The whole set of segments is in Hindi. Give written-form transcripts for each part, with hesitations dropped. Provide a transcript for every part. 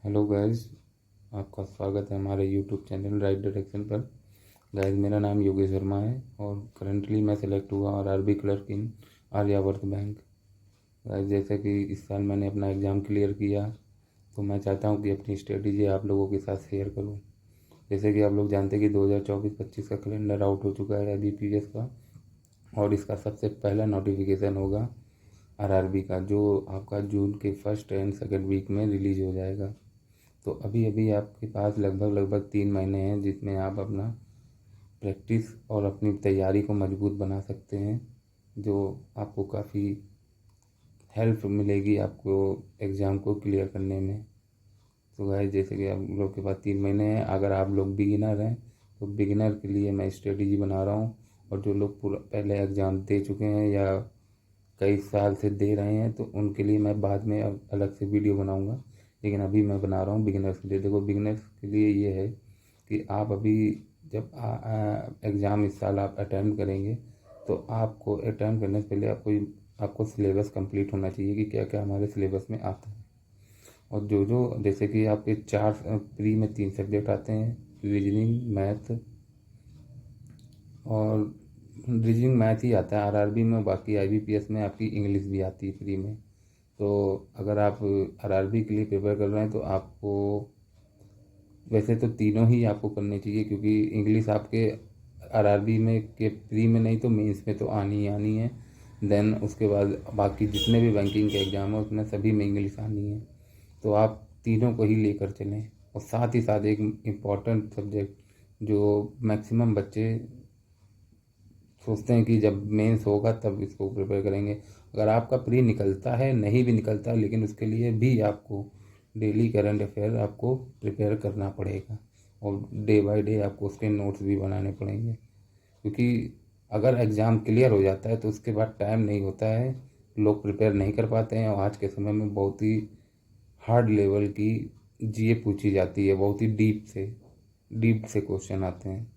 हेलो गाइस, आपका स्वागत है हमारे यूट्यूब चैनल राइट डायरेक्शन पर। गाइस, मेरा नाम योगेश वर्मा है और करंटली मैं सेलेक्ट हुआ और आरबी क्लर्क इन आर्यावर्त बैंक। गाइस, जैसे कि इस साल मैंने अपना एग्ज़ाम क्लियर किया, तो मैं चाहता हूं कि अपनी स्ट्रेटेजी आप लोगों के साथ शेयर करूं। जैसे कि आप लोग जानते हैं कि 2024-25 का कैलेंडर आउट हो चुका है IBPS का, और इसका सबसे पहला नोटिफिकेशन होगा आरआरबी का, जो आपका जून के फर्स्ट एंड सेकेंड वीक में रिलीज़ हो जाएगा। तो अभी अभी आपके पास लगभग 3 महीने हैं जिसमें आप अपना प्रैक्टिस और अपनी तैयारी को मजबूत बना सकते हैं, जो आपको काफ़ी हेल्प मिलेगी आपको एग्ज़ाम को क्लियर करने में। तो गाइस, जैसे कि आप लोग के पास 3 महीने हैं, अगर आप लोग बिगिनर हैं तो बिगिनर के लिए मैं स्ट्रेटेजी बना रहा हूँ, और जो लोग पूरा पहले एग्ज़ाम दे चुके हैं या कई साल से दे रहे हैं तो उनके लिए मैं बाद में अलग से वीडियो बनाऊंगा। लेकिन अभी मैं बना रहा हूँ बिगिनर्स के लिए। देखो, बिगिनर्स के लिए ये है कि आप अभी जब एग्ज़ाम इस साल आप अटैम्प्ट करेंगे, तो आपको अटैम्प्ट करने से पहले आपको सिलेबस कंप्लीट होना चाहिए कि क्या क्या हमारे सिलेबस में आता है। और जो जो जैसे कि आपके चार प्री में 3 सब्जेक्ट आते हैं, रीजनिंग, मैथ, और रीजनिंग मैथ ही आता है आरआरबी में। बाकी IBPS में आपकी इंग्लिश भी आती है फ्री में। तो अगर आप आरआरबी के लिए प्रिपेयर कर रहे हैं तो आपको वैसे तो तीनों ही आपको करने चाहिए, क्योंकि इंग्लिश आपके आरआरबी में के प्री में नहीं तो मेंस में तो आनी ही आनी है। देन उसके बाद बाकी जितने भी बैंकिंग के एग्ज़ाम है उसमें सभी में इंग्लिश आनी है। तो आप तीनों को ही लेकर चलें। और साथ ही साथ एक इम्पॉर्टेंट सब्जेक्ट जो मैक्सिमम बच्चे सोचते हैं कि जब मेंस होगा तब इसको प्रिपेयर करेंगे, अगर आपका प्री निकलता है, नहीं भी निकलता, लेकिन उसके लिए भी आपको डेली करंट अफेयर आपको प्रिपेयर करना पड़ेगा, और डे बाय डे आपको उसके नोट्स भी बनाने पड़ेंगे। क्योंकि अगर एग्ज़ाम क्लियर हो जाता है तो उसके बाद टाइम नहीं होता है, लोग प्रिपेयर नहीं कर पाते हैं, और आज के समय में बहुत ही हार्ड लेवल की जीए पूछी जाती है, बहुत ही डीप से क्वेश्चन आते हैं।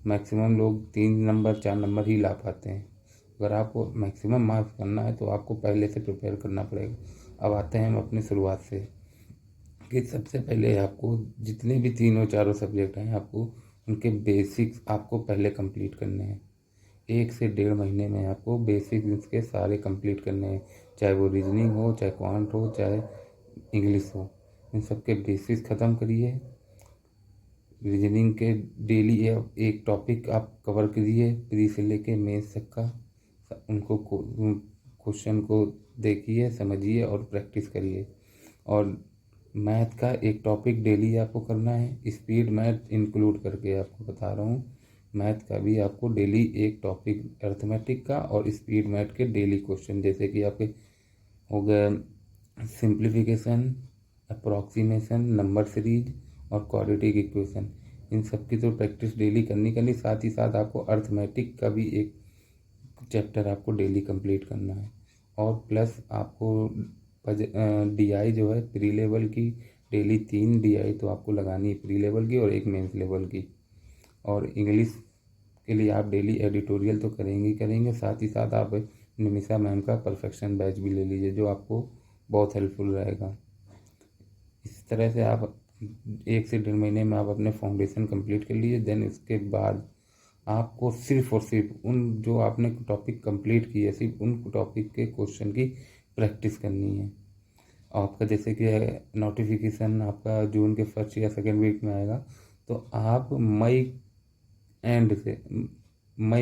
मैक्सिमम लोग 3 नंबर 4 नंबर ही ला पाते हैं। अगर आपको मैक्सिमम मार्क्स करना है तो आपको पहले से प्रिपेयर करना पड़ेगा। अब आते हैं हम अपनी शुरुआत से, कि सबसे पहले आपको जितने भी तीनों चारों सब्जेक्ट हैं आपको उनके बेसिक्स आपको पहले कंप्लीट करने हैं। 1 से 1.5 महीने में आपको बेसिक्स इसके सारे कंप्लीट करने हैं, चाहे वो रीजनिंग हो, चाहे क्वांट हो, चाहे इंग्लिश हो। इन सब के बेसिक्स ख़त्म करिए। रीजनिंग के डेली एक टॉपिक आप कवर करिए, प्री से लेके मेंस तक का। उनको क्वेश्चन को देखिए, समझिए और प्रैक्टिस करिए। और मैथ का एक टॉपिक डेली आपको करना है, स्पीड मैथ इंक्लूड करके आपको बता रहा हूँ। मैथ का भी आपको डेली एक टॉपिक, अर्थमेटिक का और स्पीड मैथ के डेली क्वेश्चन, जैसे कि आपके हो गए सिंप्लीफिकेशन, अप्रॉक्सीमेशन, नंबर सीरीज और क्वाड्रेटिक इक्वेशन। इन सब की तो प्रैक्टिस डेली करनी साथ ही साथ आपको अर्थमेटिक का भी एक चैप्टर आपको डेली कंप्लीट करना है। और प्लस आपको DI जो है प्री लेवल की, डेली 3 DI तो आपको लगानी है, प्री लेवल की और एक मेंस लेवल की। और इंग्लिश के लिए आप डेली एडिटोरियल तो करेंगे ही करेंगे, साथ ही साथ आप निमिषा मैम का परफेक्शन बैच भी ले लीजिए, जो आपको बहुत हेल्पफुल रहेगा। इस तरह से आप 1 से 1.5 महीने में आप अपने फाउंडेशन कंप्लीट कर लीजिए। देन इसके बाद आपको सिर्फ और सिर्फ उन जो आपने टॉपिक कंप्लीट किए, सिर्फ उन टॉपिक के क्वेश्चन की प्रैक्टिस करनी है। आपका जैसे कि नोटिफिकेशन आपका जून के फर्स्ट या सेकेंड वीक में आएगा, तो आप मई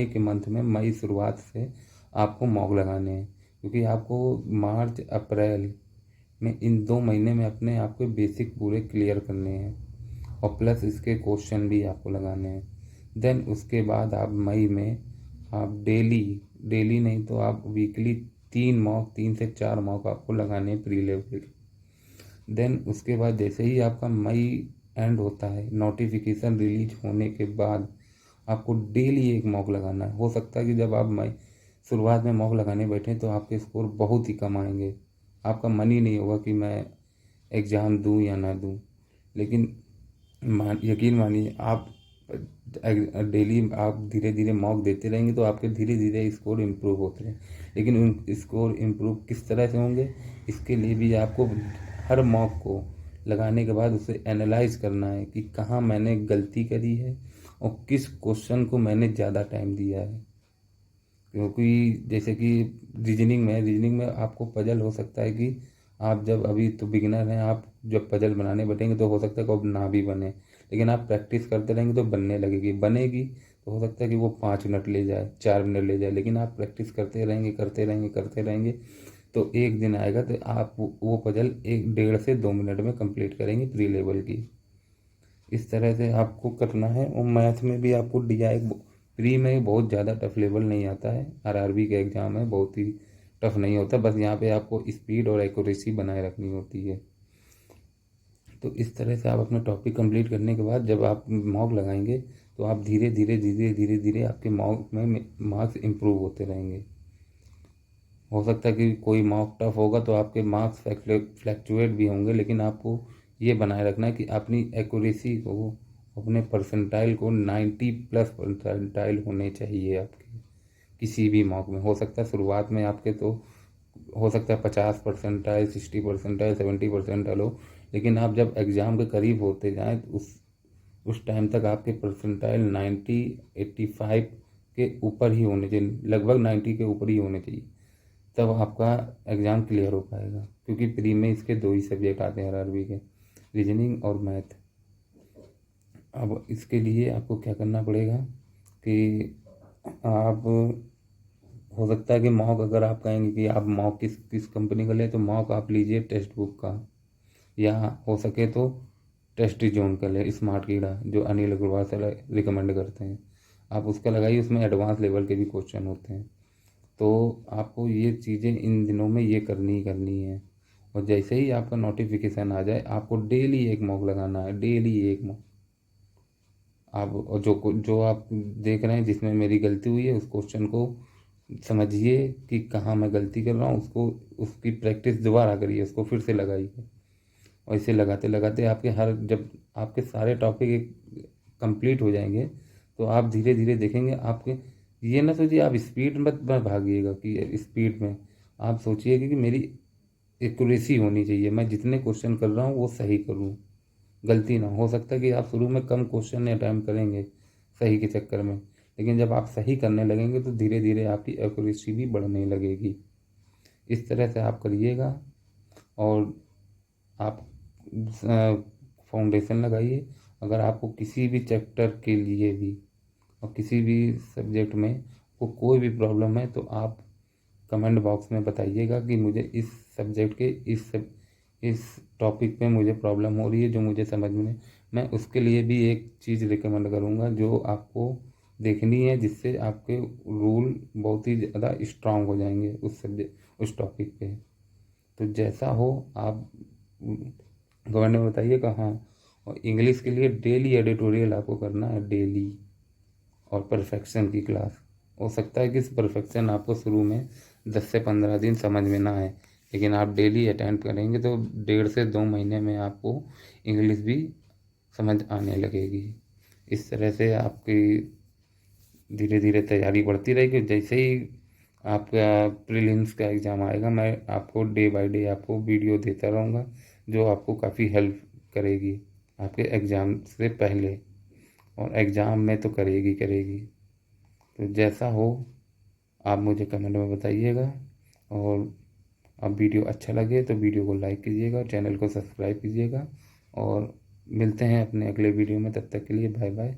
के मंथ में, मई शुरुआत से आपको मॉक लगाने हैं, क्योंकि आपको मार्च अप्रैल में इन 2 महीने में अपने आपके बेसिक पूरे क्लियर करने हैं, और प्लस इसके क्वेश्चन भी आपको लगाने हैं। देन उसके बाद आप मई में आप डेली नहीं तो आप वीकली 3 से 4 मॉक आपको लगाने हैं प्री लेवल के। देन उसके बाद जैसे ही आपका मई एंड होता है, नोटिफिकेशन रिलीज होने के बाद आपको डेली एक मॉक लगाना है। हो सकता है कि जब आप मई शुरुआत में मॉक लगाने बैठें तो आपके स्कोर बहुत ही कम आएंगे, आपका मन ही नहीं होगा कि मैं एग्ज़ाम दूं या ना दूं। लेकिन यकीन मानिए, आप डेली आप धीरे धीरे मॉक देते रहेंगे तो आपके धीरे धीरे स्कोर इम्प्रूव होते हैं। लेकिन उन स्कोर इम्प्रूव किस तरह से होंगे, इसके लिए भी आपको हर मॉक को लगाने के बाद उसे एनालाइज करना है कि कहाँ मैंने गलती करी है और किस क्वेश्चन को मैंने ज़्यादा टाइम दिया है। क्योंकि जैसे कि रीजनिंग में आपको पजल हो सकता है कि आप जब अभी तो बिगिनर हैं, आप जब पजल बनाने बैठेंगे तो हो सकता है कि अब ना भी बने, लेकिन आप प्रैक्टिस करते रहेंगे तो बनने लगेगी, बनेगी तो हो सकता है कि वो 5 मिनट ले जाए, 4 मिनट ले जाए, लेकिन आप प्रैक्टिस करते रहेंगे करते रहेंगे करते रहेंगे तो एक दिन आएगा तो आप वो पजल 1 1.5 से 2 मिनट में कंप्लीट करेंगे प्री लेवल की। इस तरह से आपको करना है। और मैथ में भी आपको DI प्री में बहुत ज़्यादा टफ लेवल नहीं आता है, RRB का एग्ज़ाम है, बहुत ही टफ नहीं होता, बस यहाँ पे आपको स्पीड और एक्यूरेसी बनाए रखनी होती है। तो इस तरह से आप अपना टॉपिक कंप्लीट करने के बाद जब आप मॉक लगाएंगे तो आप धीरे धीरे धीरे धीरे धीरे आपके मॉक में मार्क्स इम्प्रूव होते रहेंगे। हो सकता है कि कोई मॉक टफ होगा तो आपके मार्क्स फ्लैक्चुएट भी होंगे, लेकिन आपको ये बनाए रखना है कि अपनी एक्यूरेसी को, अपने परसेंटाइल को 90+ परसेंटाइल होने चाहिए आपके किसी भी मॉक में। हो सकता है शुरुआत में आपके तो हो सकता है 50 परसेंटाइल, 60 परसेंटाइल, 70 परसेंटाइल हो, लेकिन आप जब एग्ज़ाम के करीब होते जाएँ तो उस टाइम तक आपके परसेंटाइल 90, 85 के ऊपर ही होने चाहिए, लगभग 90 के ऊपर ही होने चाहिए, तब आपका एग्ज़ाम क्लियर हो पाएगा। क्योंकि प्री में इसके 2 ही सब्जेक्ट आते हैं RRB के, रीजनिंग और मैथ। अब इसके लिए आपको क्या करना पड़ेगा कि आप, हो सकता है कि मॉक, अगर आप कहेंगे कि आप मॉक किस किस कंपनी का लें तो मॉक आप लीजिए टेक्स्ट बुक का, या हो सके तो टेस्ट जोन का ले, स्मार्ट कीड़ा जो अनिल अग्रवाल से रिकमेंड करते हैं, आप उसका लगाइए, उसमें एडवांस लेवल के भी क्वेश्चन होते हैं। तो आपको ये चीज़ें इन दिनों में ये करनी ही करनी है। और जैसे ही आपका नोटिफिकेशन आ जाए आपको डेली एक मॉक लगाना है, डेली एक मॉक। आप और जो आप देख रहे हैं जिसमें मेरी गलती हुई है उस क्वेश्चन को समझिए कि कहाँ मैं गलती कर रहा हूँ, उसको उसकी प्रैक्टिस दोबारा करिए, उसको फिर से लगाइए। और इसे लगाते लगाते आपके जब आपके सारे टॉपिक कंप्लीट हो जाएंगे तो आप धीरे धीरे देखेंगे आपके, ये ना सोचिए आप स्पीड मत भागिएगा कि स्पीड में, आप सोचिए कि मेरी एक्यूरेसी होनी चाहिए, मैं जितने क्वेश्चन कर रहा हूँ वो सही करूँ, गलती ना हो सकता है कि आप शुरू में कम क्वेश्चन अटैम्प्ट करेंगे सही के चक्कर में, लेकिन जब आप सही करने लगेंगे तो धीरे धीरे आपकी एक्यूरेसी भी बढ़ने लगेगी। इस तरह से आप करिएगा और आप फाउंडेशन लगाइए। अगर आपको किसी भी चैप्टर के लिए भी और किसी भी सब्जेक्ट में को कोई भी प्रॉब्लम है तो आप कमेंट बॉक्स में बताइएगा कि मुझे इस सब्जेक्ट के इस टॉपिक पे मुझे प्रॉब्लम हो रही है जो मुझे समझ में नहीं, मैं उसके लिए भी एक चीज़ रिकमेंड करूँगा जो आपको देखनी है, जिससे आपके रूल बहुत ही ज़्यादा स्ट्रांग हो जाएंगे उस टॉपिक पे। तो जैसा हो आप कमेंट में बताइएगा। हाँ, और इंग्लिश के लिए डेली एडिटोरियल आपको करना है, डेली, और परफेक्शन की क्लास। हो सकता है कि इस परफेक्शन आपको शुरू में 10 से 15 दिन समझ में ना आए, लेकिन आप डेली अटेंड करेंगे तो 1.5 से 2 महीने में आपको इंग्लिश भी समझ आने लगेगी। इस तरह से आपकी धीरे धीरे तैयारी बढ़ती रहेगी। जैसे ही आपका प्रीलिम्स का एग्ज़ाम आएगा मैं आपको डे बाय डे आपको वीडियो देता रहूँगा जो आपको काफ़ी हेल्प करेगी आपके एग्ज़ाम से पहले, और एग्ज़ाम में तो करेगी करेगी। तो जैसा हो आप मुझे कमेंट में बताइएगा, और अब वीडियो अच्छा लगे तो वीडियो को लाइक कीजिएगा, चैनल को सब्सक्राइब कीजिएगा, और मिलते हैं अपने अगले वीडियो में। तब तक के लिए बाय बाय।